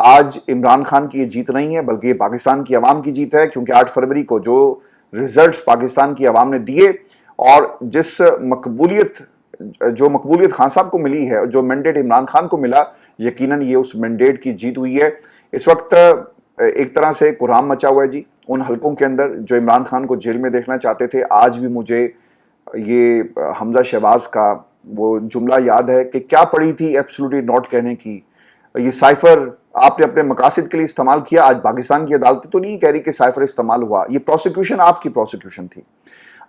آج عمران خان کی یہ جیت نہیں ہے بلکہ یہ پاکستان کی عوام کی جیت ہے، کیونکہ 8 فروری کو جو ریزلٹس پاکستان کی عوام نے دیے اور جس مقبولیت خان صاحب کو ملی ہے، جو مینڈیٹ عمران خان کو ملا، یقیناً یہ اس مینڈیٹ کی جیت ہوئی ہے۔ اس وقت ایک طرح سے قرآن مچا ہوا ہے جی ان حلقوں کے اندر جو عمران خان کو جیل میں دیکھنا چاہتے تھے۔ آج بھی مجھے یہ حمزہ شہباز کا وہ جملہ یاد ہے کہ کیا پڑی تھی ایبسولوٹلی ناٹ کہنے کی، یہ سائفر آپ نے اپنے مقاصد کے لیے استعمال کیا۔ آج پاکستان کی عدالتیں تو نہیں کہہ رہی کہ سائفر استعمال ہوا، یہ پروسیکیوشن آپ کی پروسیکیوشن تھی۔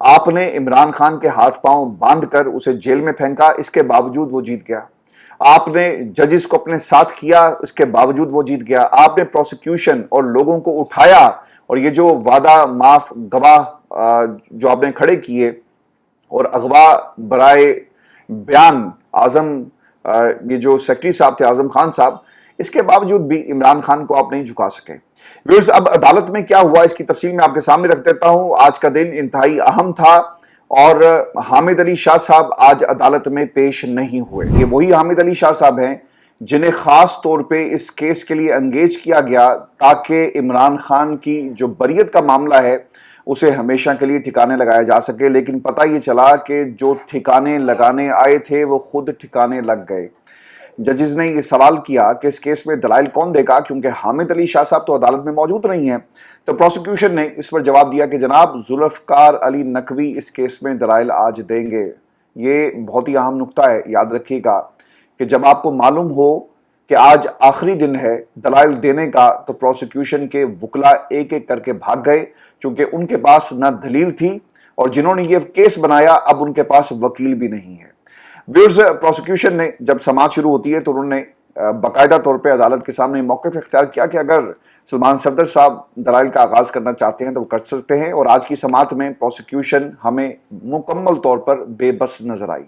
آپ نے عمران خان کے ہاتھ پاؤں باندھ کر اسے جیل میں پھینکا، اس کے باوجود وہ جیت گیا۔ آپ نے ججز کو اپنے ساتھ کیا، اس کے باوجود وہ جیت گیا۔ آپ نے پروسیکیوشن اور لوگوں کو اٹھایا، اور یہ جو وعدہ معاف گواہ جو آپ نے کھڑے کیے اور اغوا برائے بیان اعظم یہ جو سیکرٹری صاحب تھے اعظم خان صاحب، اس کے باوجود بھی عمران خان کو آپ نہیں جھکا سکے۔ ویورز، اب عدالت میں کیا ہوا اس کی تفصیل میں آپ کے سامنے رکھ دیتا ہوں۔ آج کا دن انتہائی اہم تھا اور حامد علی شاہ صاحب آج عدالت میں پیش نہیں ہوئے۔ یہ وہی حامد علی شاہ صاحب ہیں جنہیں خاص طور پہ اس کیس کے لیے انگیج کیا گیا تاکہ عمران خان کی جو بریت کا معاملہ ہے اسے ہمیشہ کے لیے ٹھکانے لگایا جا سکے، لیکن پتہ یہ چلا کہ جو ٹھکانے لگانے آئے تھے وہ خود ٹھکانے لگ گئے۔ ججز نے یہ سوال کیا کہ اس کیس میں دلائل کون دے گا، کیونکہ حامد علی شاہ صاحب تو عدالت میں موجود نہیں ہیں، تو پروسیکیوشن نے اس پر جواب دیا کہ جناب ذوالفقار علی نقوی اس کیس میں دلائل آج دیں گے۔ یہ بہت ہی اہم نکتہ ہے، یاد رکھیے گا کہ جب آپ کو معلوم ہو کہ آج آخری دن ہے دلائل دینے کا، تو پروسیکیوشن کے وکلا ایک ایک کر کے بھاگ گئے، چونکہ ان کے پاس نہ دلیل تھی اور جنہوں نے یہ کیس بنایا اب ان کے پاس وکیل بھی نہیں ہے۔ ویورز، پروسیکیوشن نے جب سماعت شروع ہوتی ہے تو انہوں نے باقاعدہ طور پہ عدالت کے سامنے موقف اختیار کیا کہ اگر سلمان صفدر صاحب دلائل کا آغاز کرنا چاہتے ہیں تو وہ کر سکتے ہیں، اور آج کی سماعت میں پروسیکیوشن ہمیں مکمل طور پر بے بس نظر آئی۔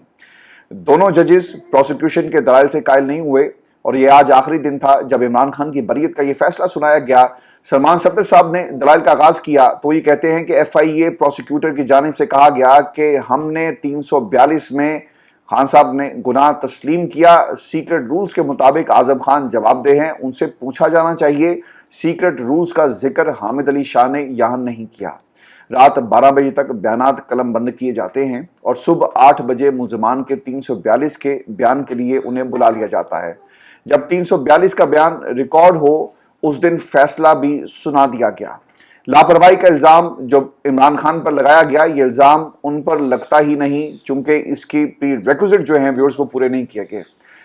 دونوں ججز پروسیکیوشن کے دلائل سے قائل نہیں ہوئے، اور یہ آج آخری دن تھا جب عمران خان کی بریت کا یہ فیصلہ سنایا گیا۔ سلمان صفدر صاحب نے دلائل کا آغاز کیا تو یہ کہتے ہیں کہ ایف آئی اے پروسیکیوٹر کی جانب سے کہا گیا کہ ہم نے 342 میں خان صاحب نے گناہ تسلیم کیا، سیکرٹ رولز کے مطابق اعظم خان جواب دہ ہیں، ان سے پوچھا جانا چاہیے۔ سیکرٹ رولز کا ذکر حامد علی شاہ نے یہاں نہیں کیا۔ رات 12 بجے تک بیانات قلم بند کیے جاتے ہیں اور صبح 8 بجے ملزمان کے 342 کے بیان کے لیے انہیں بلا لیا جاتا ہے۔ جب 342 کا بیان ریکارڈ ہو اس دن فیصلہ بھی سنا دیا گیا۔ لاپرواہی کا الزام جو عمران خان پر لگایا گیا، یہ الزام ان پر لگتا ہی نہیں، چونکہ اس کی پری ریکوزٹ جو ہیں ویورز وہ پورے نہیں کیے گئے۔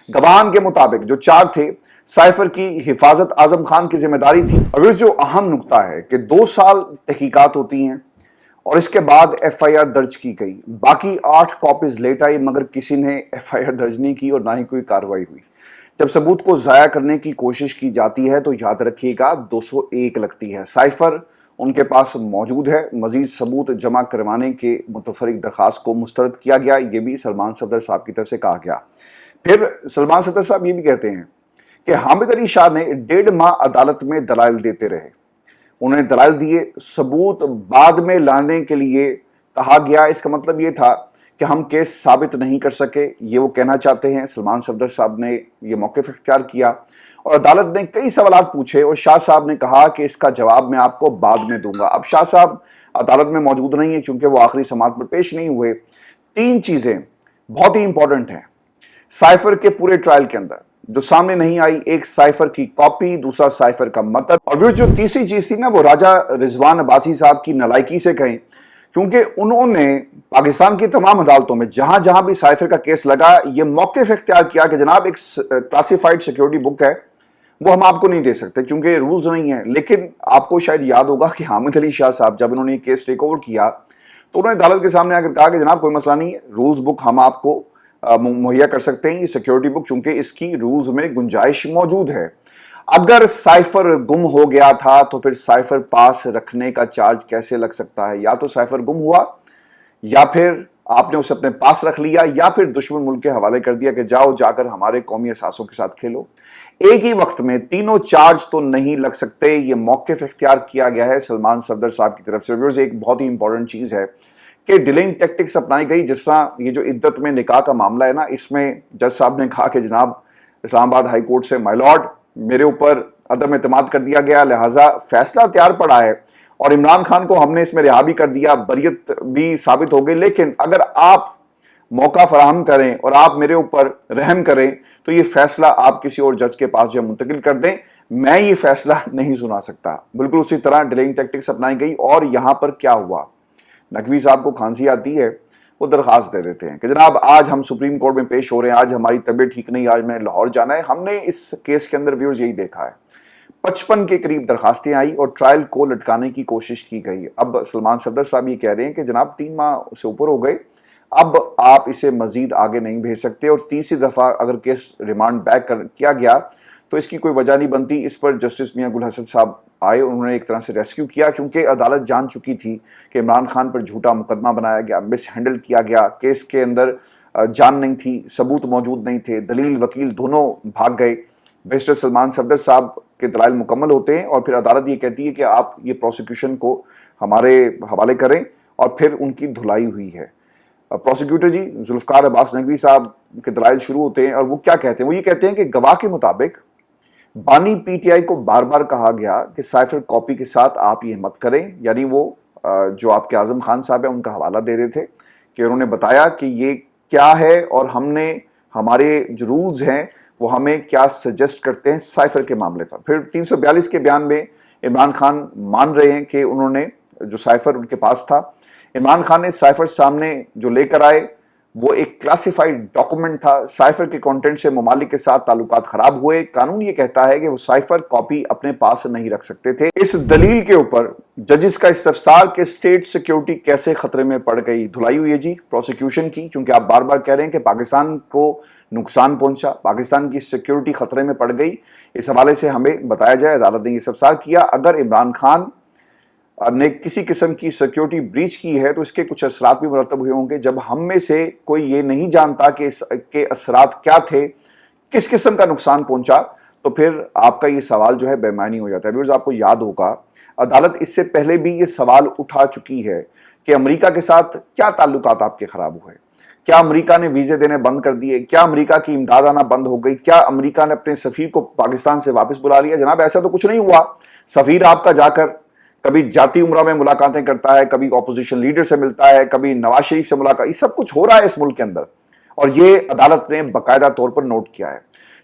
گواہان کے مطابق جو 4 تھے، سائفر کی حفاظت اعظم خان کی ذمہ داری تھی۔ اور ویورز، جو اہم نکتہ ہے کہ 2 سال تحقیقات ہوتی ہیں اور اس کے بعد ایف آئی آر درج کی گئی، باقی 8 کاپیز لیٹ آئی مگر کسی نے ایف آئی آر درج نہیں کی اور نہ ہی کوئی کارروائی ہوئی۔ جب ثبوت کو ضائع کرنے کی کوشش کی جاتی ہے تو یاد رکھیے گا 201 لگتی ہے۔ سائفر ان کے پاس موجود ہے، مزید ثبوت جمع کروانے کے متفرق درخواست کو مسترد کیا گیا، یہ بھی سلمان صفدر صاحب کی طرف سے کہا گیا۔ پھر سلمان صفدر صاحب یہ بھی کہتے ہیں کہ حامد علی شاہ نے 1.5 ماہ عدالت میں دلائل دیتے رہے، انہیں دلائل دیے، ثبوت بعد میں لانے کے لیے کہا گیا۔ اس کا مطلب یہ تھا کہ ہم کیس ثابت نہیں کر سکے، یہ وہ کہنا چاہتے ہیں۔ سلمان صفدر صاحب نے یہ موقف اختیار کیا اور عدالت نے کئی سوالات پوچھے اور شاہ صاحب نے کہا کہ اس کا جواب میں آپ کو بعد میں دوں گا۔ اب شاہ صاحب عدالت میں موجود نہیں ہیں کیونکہ وہ آخری سماعت پر پیش نہیں ہوئے۔ 3 چیزیں بہت ہی امپورٹنٹ ہیں سائفر کے پورے ٹرائل کے اندر جو سامنے نہیں آئی، ایک سائفر کی کاپی، دوسرا سائفر کا متن، اور وہ جو تیسری چیز تھی نا وہ راجہ رضوان عباسی صاحب کی نالائکی سے کہیں، کیونکہ انہوں نے پاکستان کی تمام عدالتوں میں جہاں جہاں بھی سائفر کا کیس لگا یہ موقف اختیار کیا کہ جناب ایک کلاسیفائڈ سیکیورٹی بک ہے، وہ ہم آپ کو نہیں دے سکتے کیونکہ رولز نہیں ہیں۔ لیکن آپ کو شاید یاد ہوگا کہ حامد علی شاہ صاحب جب انہوں نے یہ کیس ٹیک اوور کیا تو انہوں نے عدالت کے سامنے آ کر کہا کہ جناب کوئی مسئلہ نہیں ہے، رولز بک ہم آپ کو مہیا کر سکتے ہیں، یہ سیکیورٹی بک چونکہ اس کی رولز میں گنجائش موجود ہے۔ اگر سائفر گم ہو گیا تھا تو پھر سائفر پاس رکھنے کا چارج کیسے لگ سکتا ہے؟ یا تو سائفر گم ہوا یا پھر آپ نے اسے اپنے پاس رکھ لیا یا پھر دشمن ملک کے حوالے کر دیا کہ جاؤ جا کر ہمارے قومی اثاثوں کے ساتھ کھیلو۔ ایک ہی وقت میں تینوں چارج تو نہیں لگ سکتے، یہ موقف اختیار کیا گیا ہے سلمان صفدر صاحب کی طرف سے۔ ویورز، ایک بہت ہی امپورٹنٹ چیز ہے کہ ڈیلنگ ٹیکٹکس اپنائی گئی، جس طرح یہ جو عدت میں نکاح کا معاملہ ہے نا، اس میں جج صاحب نے کہا کہ جناب اسلام آباد ہائی کورٹ سے مائی لارڈ میرے اوپر عدم اعتماد کر دیا گیا، لہٰذا فیصلہ تیار پڑا ہے اور عمران خان کو ہم نے اس میں رہا بھی کر دیا، بریت بھی ثابت ہو گئی، لیکن اگر آپ موقع فراہم کریں اور آپ میرے اوپر رحم کریں تو یہ فیصلہ آپ کسی اور جج کے پاس جو منتقل کر دیں، میں یہ فیصلہ نہیں سنا سکتا۔ بالکل اسی طرح ڈیلیئنگ ٹیکٹکس اپنائی گئی، اور یہاں پر کیا ہوا، نقوی صاحب کو کھانسی آتی ہے، وہ درخواست دے دیتے ہیں کہ جناب آج ہم سپریم کورٹ میں پیش ہو رہے ہیں، آج ہماری طبیعت ٹھیک نہیں، آج میں لاہور جانا ہے۔ ہم نے اس کیس کے اندر ویورز یہی دیکھا ہے، 55 کے قریب درخواستیں آئی اور ٹرائل کو لٹکانے کی کوشش کی گئی۔ اب سلمان صفدر صاحب یہ کہہ رہے ہیں کہ جناب 3 ماہ سے اوپر ہو گئے، اب آپ اسے مزید آگے نہیں بھیج سکتے، اور تیسری دفعہ اگر کیس ریمانڈ بیک کیا گیا تو اس کی کوئی وجہ نہیں بنتی۔ اس پر جسٹس میاں گل حسن صاحب آئے، انہوں نے ایک طرح سے ریسکیو کیا، کیونکہ عدالت جان چکی تھی کہ عمران خان پر جھوٹا مقدمہ بنایا گیا، مس ہینڈل کیا گیا، کیس کے اندر جان نہیں تھی، ثبوت موجود نہیں تھے، دلیل وکیل دونوں بھاگ گئے۔ بیرسٹر سلمان صفدر صاحب کے دلائل مکمل ہوتے ہیں اور پھر عدالت یہ کہتی ہے کہ آپ یہ پروسیکیوشن کو ہمارے حوالے کریں، اور پھر ان کی دھلائی ہوئی ہے۔ پروسیکیوٹر جی ذوالفقار عباس نقوی صاحب کے دلائل شروع ہوتے ہیں، اور وہ کیا کہتے ہیں، وہ یہ کہتے ہیں کہ گواہ کے مطابق بانی پی ٹی آئی کو بار بار کہا گیا کہ سائفر کاپی کے ساتھ آپ یہ مت کریں، یعنی وہ جو آپ کے اعظم خان صاحب ہیں ان کا حوالہ دے رہے تھے کہ انہوں نے بتایا کہ یہ کیا ہے، اور ہم نے ہمارے جو رولز ہیں وہ ہمیں کیا سجیسٹ کرتے ہیں سائفر کے معاملے پر۔ پھر 342 کے بیان میں عمران خان مان رہے ہیں کہ انہوں نے جو سائفر ان کے پاس تھا، عمران خان نے سائفر سامنے جو لے کر آئے وہ ایک کلاسیفائڈ ڈاکومنٹ تھا، سائفر کے کنٹینٹ سے ممالک کے ساتھ تعلقات خراب ہوئے، قانون یہ کہتا ہے کہ وہ سائفر کاپی اپنے پاس نہیں رکھ سکتے تھے۔ اس دلیل کے اوپر ججز کا استفسار کہ اسٹیٹ سیکیورٹی کیسے خطرے میں پڑ گئی، دھلائی ہوئی ہے جی پروسیکیوشن کی، چونکہ آپ بار بار کہہ رہے ہیں کہ پاکستان کو نقصان پہنچا، پاکستان کی سیکیورٹی خطرے میں پڑ گئی، اس حوالے سے ہمیں بتایا جائے۔ عدالت نے یہ استفسار کیا، اگر عمران خان نے کسی قسم کی سیکیورٹی بریچ کی ہے تو اس کے کچھ اثرات بھی مرتب ہوئے ہوں گے۔ جب ہم میں سے کوئی یہ نہیں جانتا کہ اس کے اثرات کیا تھے، کس قسم کا نقصان پہنچا، تو پھر آپ کا یہ سوال جو ہے بے معنی ہو جاتا ہے۔ ویورز آپ کو یاد ہوگا عدالت اس سے پہلے بھی یہ سوال اٹھا چکی ہے کہ امریکہ کے ساتھ کیا تعلقات آپ کے خراب ہوئے، کیا امریکہ نے ویزے دینے بند کر دیے، کیا امریکہ کی امداد آنا بند ہو گئی، کیا امریکہ نے اپنے سفیر کو پاکستان سے واپس بلا لیا؟ جناب ایسا تو کچھ نہیں ہوا، سفیر آپ کا جا کر کبھی جاتی عمرہ میں ملاقاتیں کرتا ہے، کبھی اپوزیشن لیڈر سے ملتا ہے، کبھی نواز شریف سے ملاقات، یہ سب کچھ ہو رہا ہے اس ملک کے اندر، اور یہ عدالت نے باقاعدہ طور پر نوٹ کیا ہے۔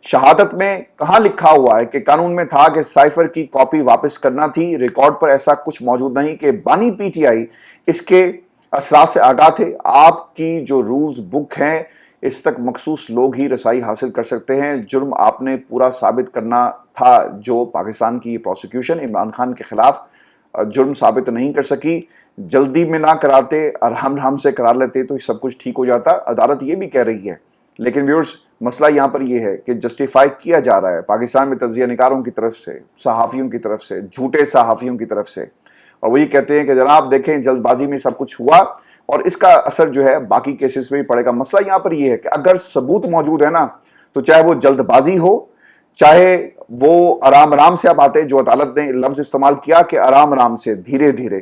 شہادت میں کہاں لکھا ہوا ہے کہ قانون میں تھا کہ سائفر کی کاپی واپس کرنا تھی؟ ریکارڈ پر ایسا کچھ موجود نہیں کہ بانی پی ٹی آئی اس کے اثرات سے آگاہ تھے۔ آپ کی جو رولز بک ہیں اس تک مخصوص لوگ ہی رسائی حاصل کر سکتے ہیں، جرم آپ نے پورا ثابت کرنا تھا۔ جو پاکستان کی پروسیکیوشن عمران خان کے خلاف جرم ثابت نہیں کر سکی، جلدی میں نہ کراتے، آرام سے کرا لیتے تو سب کچھ ٹھیک ہو جاتا۔ عدالت یہ بھی کہہ رہی ہے، لیکن ویورز مسئلہ یہاں پر یہ ہے کہ جسٹیفائی کیا جا رہا ہے پاکستان میں تجزیہ نگاروں کی طرف سے، صحافیوں کی طرف سے، جھوٹے صحافیوں کی طرف سے، اور وہ یہ کہتے ہیں کہ جناب دیکھیں جلد بازی میں سب کچھ ہوا اور اس کا اثر جو ہے باقی کیسز میں بھی پڑے گا۔ مسئلہ یہاں پر یہ ہے کہ اگر ثبوت موجود ہے نا، تو چاہے وہ جلد بازی ہو، چاہے وہ آرام سے، اب آتے جو عدالت نے لفظ استعمال کیا کہ آرام سے، دھیرے دھیرے،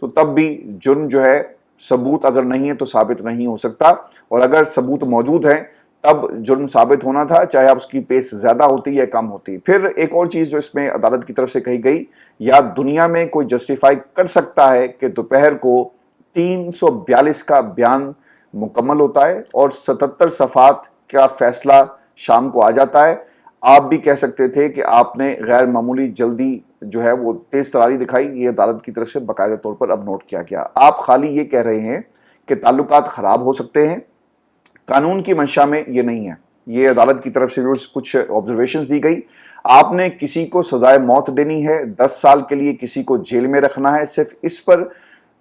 تو تب بھی جرم جو ہے ثبوت اگر نہیں ہے تو ثابت نہیں ہو سکتا، اور اگر ثبوت موجود ہے تب جرم ثابت ہونا تھا، چاہے آپ اس کی پیس زیادہ ہوتی یا کم ہوتی۔ پھر ایک اور چیز جو اس میں عدالت کی طرف سے کہی گئی، یا دنیا میں کوئی جسٹیفائی کر سکتا ہے کہ دوپہر کو 342 کا بیان مکمل ہوتا ہے اور 77 صفحات کا فیصلہ شام کو آ جاتا ہے؟ آپ بھی کہہ سکتے تھے کہ آپ نے غیر معمولی جلدی جو ہے وہ تیز تراری دکھائی، یہ عدالت کی طرف سے باقاعدہ طور پر اب نوٹ کیا گیا۔ آپ خالی یہ کہہ رہے ہیں کہ تعلقات خراب ہو سکتے ہیں، قانون کی منشا میں یہ نہیں ہے۔ یہ عدالت کی طرف سے کچھ آبزرویشنز دی گئی۔ آپ نے کسی کو سزائے موت دینی ہے، 10 سال کے لیے کسی کو جیل میں رکھنا ہے، صرف اس پر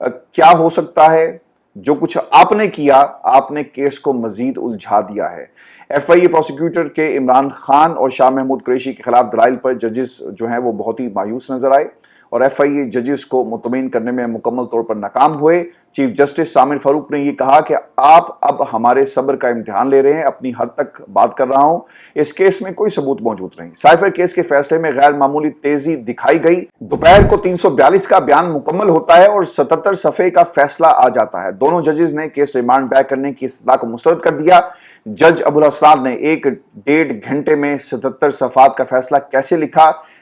کیا ہو سکتا ہے؟ جو کچھ آپ نے کیا، آپ نے کیس کو مزید الجھا دیا ہے۔ ایف آئی اے پروسیکیوٹر کے عمران خان اور شاہ محمود قریشی کے خلاف دلائل پر ججز جو ہیں وہ بہت ہی مایوس نظر آئے، اور ایف آئی اے ججز کو مطمئن کرنے میں مکمل طور پر ناکام ہوئے۔ چیف جسٹس سامر فاروق نے یہ کہا کہ آپ اب ہمارے صبر کا امتحان لے رہے ہیں، اپنی حد تک بات کر رہا ہوں، اس کیس میں کوئی ثبوت موجود نہیں۔ سائفر کیس کے فیصلے میں غیر معمولی تیزی دکھائی گئی، دوپہر کو 342 کا بیان مکمل ہوتا ہے اور 77 صفحے کا فیصلہ آ جاتا ہے۔ دونوں ججز نے کیس ریمانڈ بیک کرنے کی استدعا کو مسترد کر دیا۔ جج ابوالحسنات نے 1.5 گھنٹے میں 77 صفحات کا فیصلہ کیسے لکھا؟